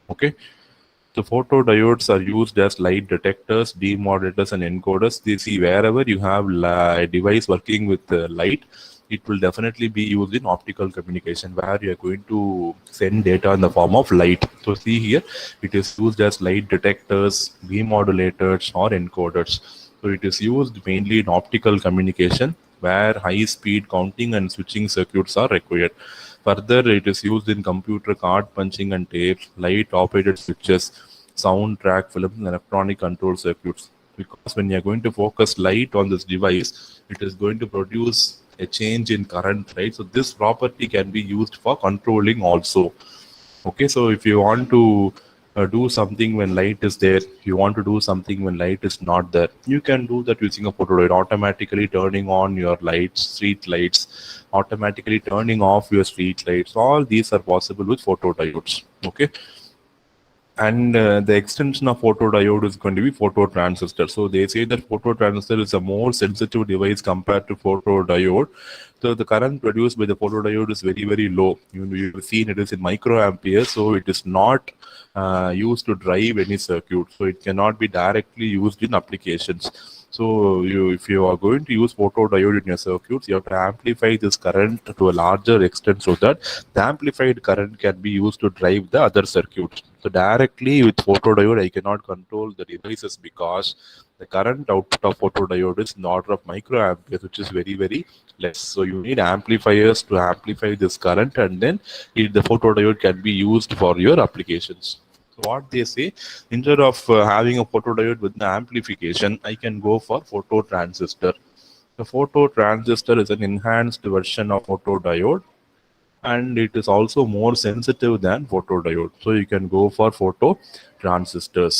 Okay. So photodiodes are used as light detectors, demodulators, and encoders. They see wherever you have a device working with light, it will definitely be used in optical communication where you are going to send data in the form of light. So see here, it is used as light detectors, demodulators, or encoders. So it is used mainly in optical communication where high speed counting and switching circuits are required. Further, it is used in computer card punching and tapes, light operated switches, sound track films, and electronic control circuits. Because when you are going to focus light on this device, it is going to produce a change in current, right? So this property can be used for controlling also. Okay, so if you want to do something when light is there, you want to do something when light is not there, you can do that using a photodiode, automatically turning on your lights, street lights, automatically turning off your street lights. All these are possible with photodiodes. Okay, and the extension of photodiode is going to be phototransistor. So they say that phototransistor is a more sensitive device compared to photodiode. So the current produced by the photodiode is very, very low. You've seen it is in microamperes, so it is not used to drive any circuit. So it cannot be directly used in applications. So if you are going to use photodiode in your circuits, you have to amplify this current to a larger extent so that the amplified current can be used to drive the other circuits. So directly with photodiode, I cannot control the devices because the current output of photodiode is in the order of microamperes, which is very, very less. So you need amplifiers to amplify this current, and then the photodiode can be used for your applications. So what they say, instead of having a photodiode with the amplification, I can go for phototransistor. The phototransistor is an enhanced version of photodiode, and it is also more sensitive than photodiode. So you can go for photo transistors.